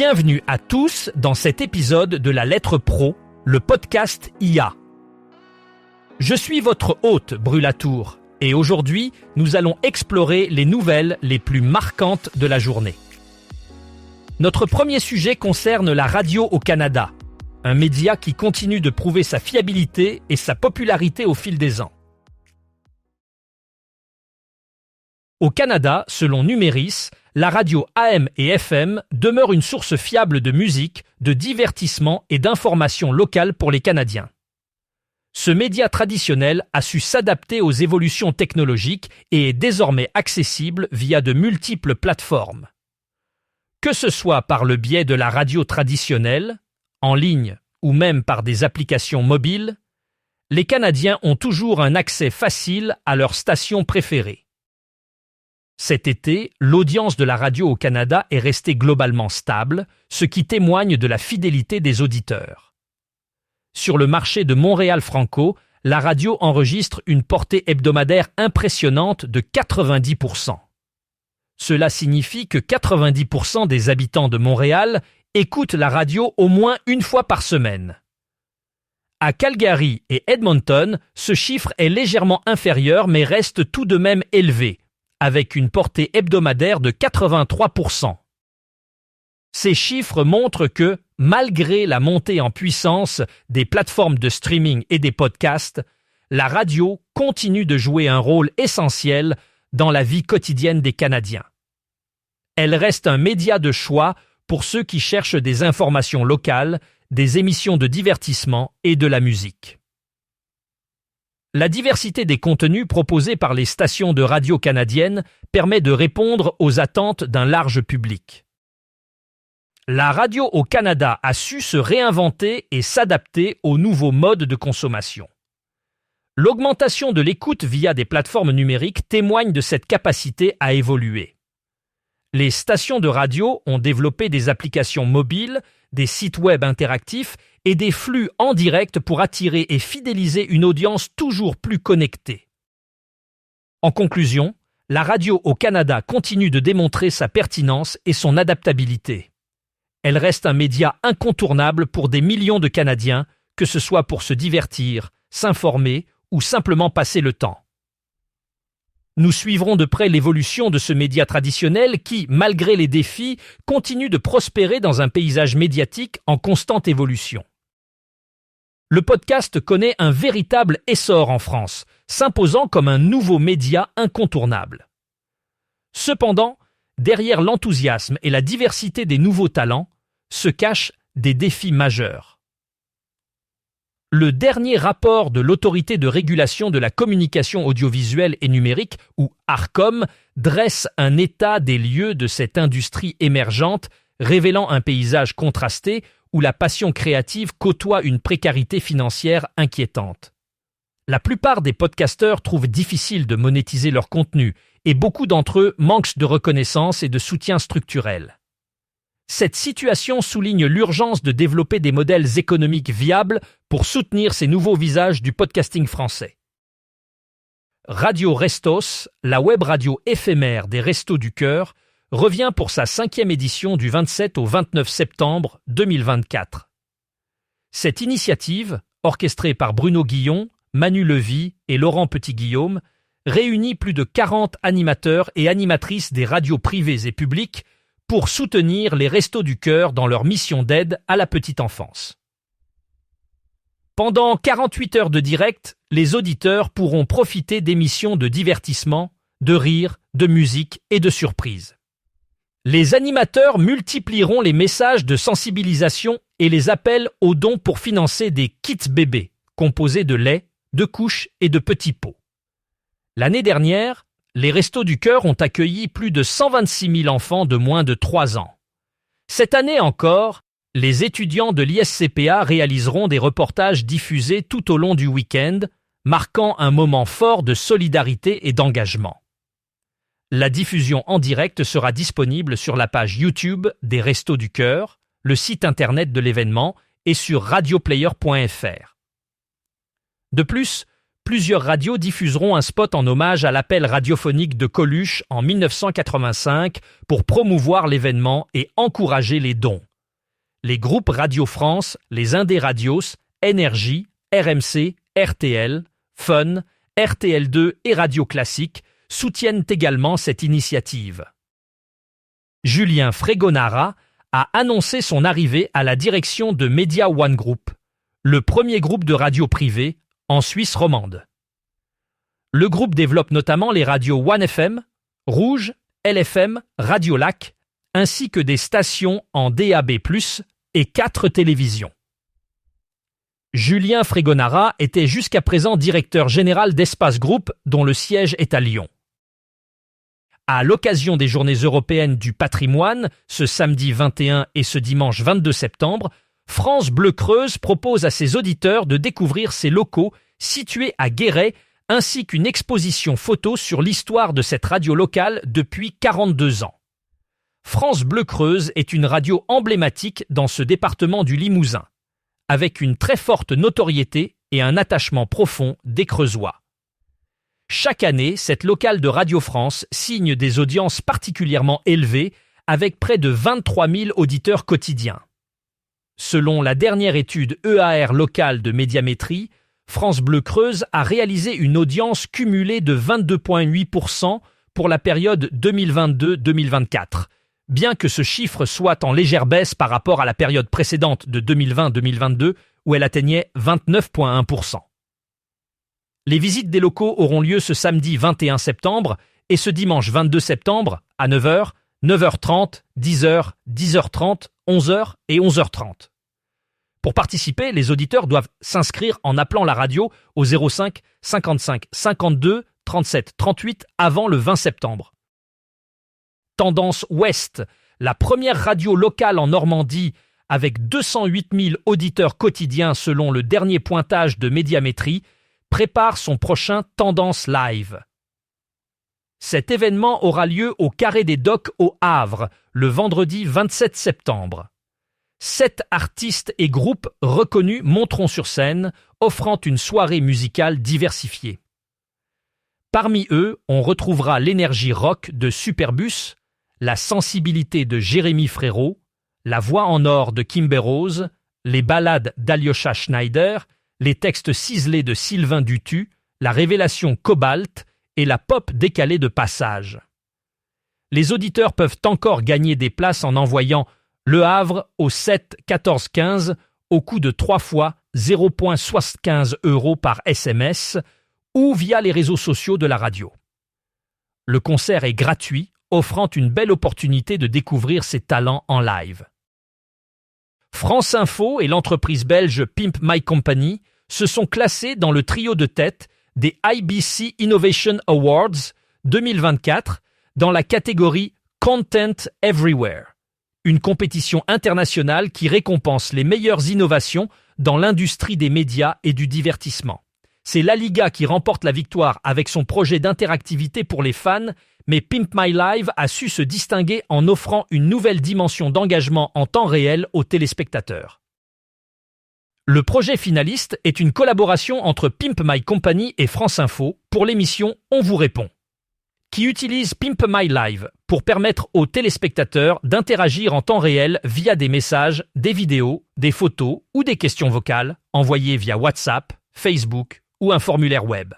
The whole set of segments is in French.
Bienvenue à tous dans cet épisode de la Lettre Pro, le podcast IA. Je suis votre hôte Brulatour et aujourd'hui, nous allons explorer les nouvelles les plus marquantes de la journée. Notre premier sujet concerne la radio au Canada, un média qui continue de prouver sa fiabilité et sa popularité au fil des ans. Au Canada, selon Numéris, la radio AM et FM demeure une source fiable de musique, de divertissement et d'informations locales pour les Canadiens. Ce média traditionnel a su s'adapter aux évolutions technologiques et est désormais accessible via de multiples plateformes. Que ce soit par le biais de la radio traditionnelle, en ligne ou même par des applications mobiles, les Canadiens ont toujours un accès facile à leurs stations préférées. Cet été, l'audience de la radio au Canada est restée globalement stable, ce qui témoigne de la fidélité des auditeurs. Sur le marché de Montréal-Franco, la radio enregistre une portée hebdomadaire impressionnante de 90%. Cela signifie que 90% des habitants de Montréal écoutent la radio au moins une fois par semaine. À Calgary et Edmonton, ce chiffre est légèrement inférieur mais reste tout de même élevé, avec une portée hebdomadaire de 83%. Ces chiffres montrent que, malgré la montée en puissance des plateformes de streaming et des podcasts, la radio continue de jouer un rôle essentiel dans la vie quotidienne des Canadiens. Elle reste un média de choix pour ceux qui cherchent des informations locales, des émissions de divertissement et de la musique. La diversité des contenus proposés par les stations de radio canadiennes permet de répondre aux attentes d'un large public. La radio au Canada a su se réinventer et s'adapter aux nouveaux modes de consommation. L'augmentation de l'écoute via des plateformes numériques témoigne de cette capacité à évoluer. Les stations de radio ont développé des applications mobiles, des sites web interactifs et des flux en direct pour attirer et fidéliser une audience toujours plus connectée. En conclusion, la radio au Canada continue de démontrer sa pertinence et son adaptabilité. Elle reste un média incontournable pour des millions de Canadiens, que ce soit pour se divertir, s'informer ou simplement passer le temps. Nous suivrons de près l'évolution de ce média traditionnel qui, malgré les défis, continue de prospérer dans un paysage médiatique en constante évolution. Le podcast connaît un véritable essor en France, s'imposant comme un nouveau média incontournable. Cependant, derrière l'enthousiasme et la diversité des nouveaux talents, se cachent des défis majeurs. Le dernier rapport de l'Autorité de régulation de la communication audiovisuelle et numérique, ou ARCOM, dresse un état des lieux de cette industrie émergente, révélant un paysage contrasté où la passion créative côtoie une précarité financière inquiétante. La plupart des podcasteurs trouvent difficile de monétiser leur contenu et beaucoup d'entre eux manquent de reconnaissance et de soutien structurel. Cette situation souligne l'urgence de développer des modèles économiques viables pour soutenir ces nouveaux visages du podcasting français. Radio Restos, la web radio éphémère des Restos du Cœur, revient pour sa 5e édition du 27 au 29 septembre 2024. Cette initiative, orchestrée par Bruno Guillon, Manu Levy et Laurent Petit-Guillaume, réunit plus de 40 animateurs et animatrices des radios privées et publiques pour soutenir les Restos du Cœur dans leur mission d'aide à la petite enfance. Pendant 48 heures de direct, les auditeurs pourront profiter d'émissions de divertissement, de rire, de musique et de surprises. Les animateurs multiplieront les messages de sensibilisation et les appels aux dons pour financer des kits bébés, composés de lait, de couches et de petits pots. L'année dernière, les Restos du Cœur ont accueilli plus de 126 000 enfants de moins de 3 ans. Cette année encore, les étudiants de l'ISCPA réaliseront des reportages diffusés tout au long du week-end, marquant un moment fort de solidarité et d'engagement. La diffusion en direct sera disponible sur la page YouTube des Restos du Cœur, le site internet de l'événement et sur radioplayer.fr. De plus, plusieurs radios diffuseront un spot en hommage à l'appel radiophonique de Coluche en 1985 pour promouvoir l'événement et encourager les dons, les groupes Radio France, les Indés Radios, Énergie, RMC, RTL, Fun, RTL2 et Radio Classique soutiennent également cette initiative. Julien Fregonara a annoncé son arrivée à la direction de Media One Group, le premier groupe de radio privé en Suisse romande. Le groupe développe notamment les radios One FM, Rouge, LFM, Radio Lac, ainsi que des stations en DAB+, et 4 télévisions. Julien Fregonara était jusqu'à présent directeur général d'Espace Group, dont le siège est à Lyon. À l'occasion des Journées européennes du patrimoine, ce samedi 21 et ce dimanche 22 septembre, France Bleu Creuse propose à ses auditeurs de découvrir ses locaux situés à Guéret, ainsi qu'une exposition photo sur l'histoire de cette radio locale depuis 42 ans. France Bleu Creuse est une radio emblématique dans ce département du Limousin, avec une très forte notoriété et un attachement profond des Creusois. Chaque année, cette locale de Radio France signe des audiences particulièrement élevées, avec près de 23 000 auditeurs quotidiens. Selon la dernière étude EAR locale de Médiamétrie, France Bleu Creuse a réalisé une audience cumulée de 22,8% pour la période 2022-2024, bien que ce chiffre soit en légère baisse par rapport à la période précédente de 2020-2022 où elle atteignait 29,1%. Les visites des locaux auront lieu ce samedi 21 septembre et ce dimanche 22 septembre à 9h, 9h30, 10h, 10h30, 11h et 11h30. Pour participer, les auditeurs doivent s'inscrire en appelant la radio au 05 55 52 37 38 avant le 20 septembre. Tendance Ouest, la première radio locale en Normandie avec 208 000 auditeurs quotidiens selon le dernier pointage de Médiamétrie, prépare son prochain Tendance Live. Cet événement aura lieu au Carré des Docks au Havre, le vendredi 27 septembre. 7 artistes et groupes reconnus monteront sur scène, offrant une soirée musicale diversifiée. Parmi eux, on retrouvera l'énergie rock de Superbus, la sensibilité de Jérémy Frérot, la voix en or de Kimber Rose, les ballades d'Alyosha Schneider, les textes ciselés de Sylvain Dutu, la révélation Cobalt et la pop décalée de Passage. Les auditeurs peuvent encore gagner des places en envoyant Le Havre au 7 14 15 au coût de 3 fois 0,75 € par SMS ou via les réseaux sociaux de la radio. Le concert est gratuit, offrant une belle opportunité de découvrir ses talents en live. France Info et l'entreprise belge Pimp My Company se sont classés dans le trio de tête des IBC Innovation Awards 2024 dans la catégorie Content Everywhere, une compétition internationale qui récompense les meilleures innovations dans l'industrie des médias et du divertissement. C'est La Liga qui remporte la victoire avec son projet d'interactivité pour les fans, mais Pimp My Live a su se distinguer en offrant une nouvelle dimension d'engagement en temps réel aux téléspectateurs. Le projet finaliste est une collaboration entre Pimp My Company et France Info pour l'émission On vous répond, qui utilise Pimp My Live pour permettre aux téléspectateurs d'interagir en temps réel via des messages, des vidéos, des photos ou des questions vocales envoyées via WhatsApp, Facebook ou un formulaire web.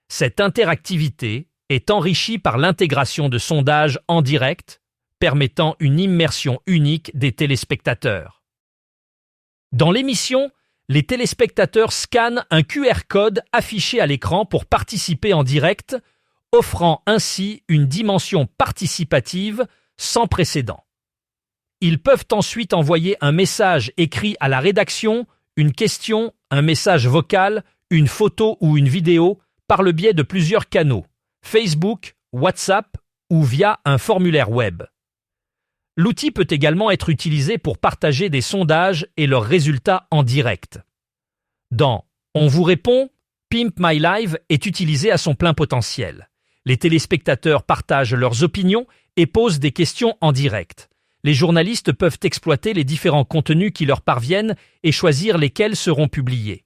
Cette interactivité est enrichie par l'intégration de sondages en direct, permettant une immersion unique des téléspectateurs. Dans l'émission, les téléspectateurs scannent un QR code affiché à l'écran pour participer en direct, offrant ainsi une dimension participative sans précédent. Ils peuvent ensuite envoyer un message écrit à la rédaction, une question, un message vocal, une photo ou une vidéo par le biais de plusieurs canaux, Facebook, WhatsApp ou via un formulaire web. L'outil peut également être utilisé pour partager des sondages et leurs résultats en direct. Dans On vous répond, Pimp My Live est utilisé à son plein potentiel. Les téléspectateurs partagent leurs opinions et posent des questions en direct. Les journalistes peuvent exploiter les différents contenus qui leur parviennent et choisir lesquels seront publiés.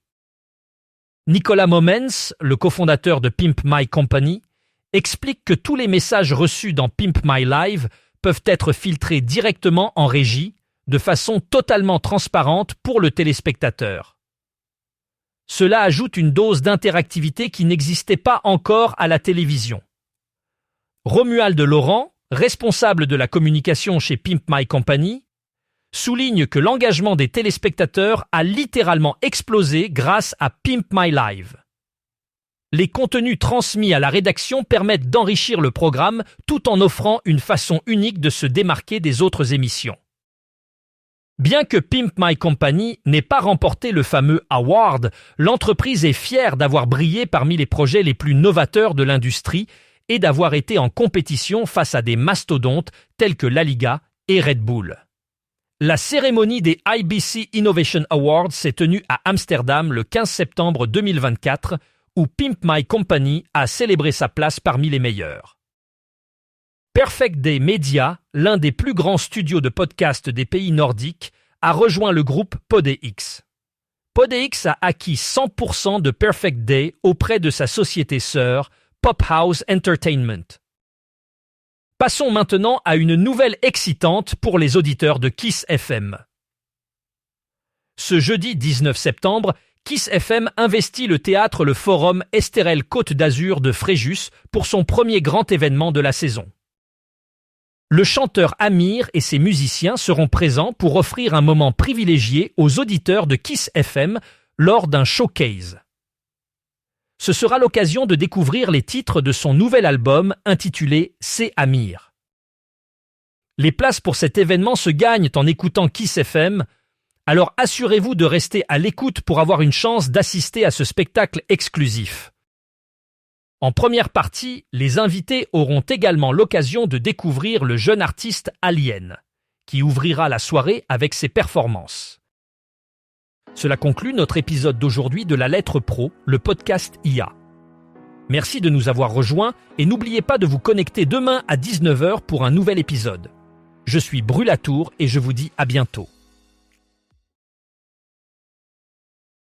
Nicolas Momens, le cofondateur de Pimp My Company, explique que tous les messages reçus dans Pimp My Live peuvent être filtrés directement en régie, de façon totalement transparente pour le téléspectateur. Cela ajoute une dose d'interactivité qui n'existait pas encore à la télévision. Romuald Laurent, responsable de la communication chez Pimp My Company, souligne que l'engagement des téléspectateurs a littéralement explosé grâce à Pimp My Live. Les contenus transmis à la rédaction permettent d'enrichir le programme tout en offrant une façon unique de se démarquer des autres émissions. Bien que Pimp My Company n'ait pas remporté le fameux award, l'entreprise est fière d'avoir brillé parmi les projets les plus novateurs de l'industrie et d'avoir été en compétition face à des mastodontes tels que la Liga et Red Bull. La cérémonie des IBC Innovation Awards s'est tenue à Amsterdam le 15 septembre 2024, où Pimp My Company a célébré sa place parmi les meilleurs. Perfect Day Media, l'un des plus grands studios de podcast des pays nordiques, a rejoint le groupe PodEx. PodEx a acquis 100% de Perfect Day auprès de sa société sœur, Pophouse Entertainment. Passons maintenant à une nouvelle excitante pour les auditeurs de Kiss FM. Ce jeudi 19 septembre, Kiss FM investit le théâtre Le Forum Esterel Côte d'Azur de Fréjus pour son premier grand événement de la saison. Le chanteur Amir et ses musiciens seront présents pour offrir un moment privilégié aux auditeurs de Kiss FM lors d'un showcase. Ce sera l'occasion de découvrir les titres de son nouvel album intitulé C'est Amir. Les places pour cet événement se gagnent en écoutant Kiss FM, alors assurez-vous de rester à l'écoute pour avoir une chance d'assister à ce spectacle exclusif. En première partie, les invités auront également l'occasion de découvrir le jeune artiste Alien, qui ouvrira la soirée avec ses performances. Cela conclut notre épisode d'aujourd'hui de La Lettre Pro, le podcast IA. Merci de nous avoir rejoints et n'oubliez pas de vous connecter demain à 19h pour un nouvel épisode. Je suis Brulatour et je vous dis à bientôt.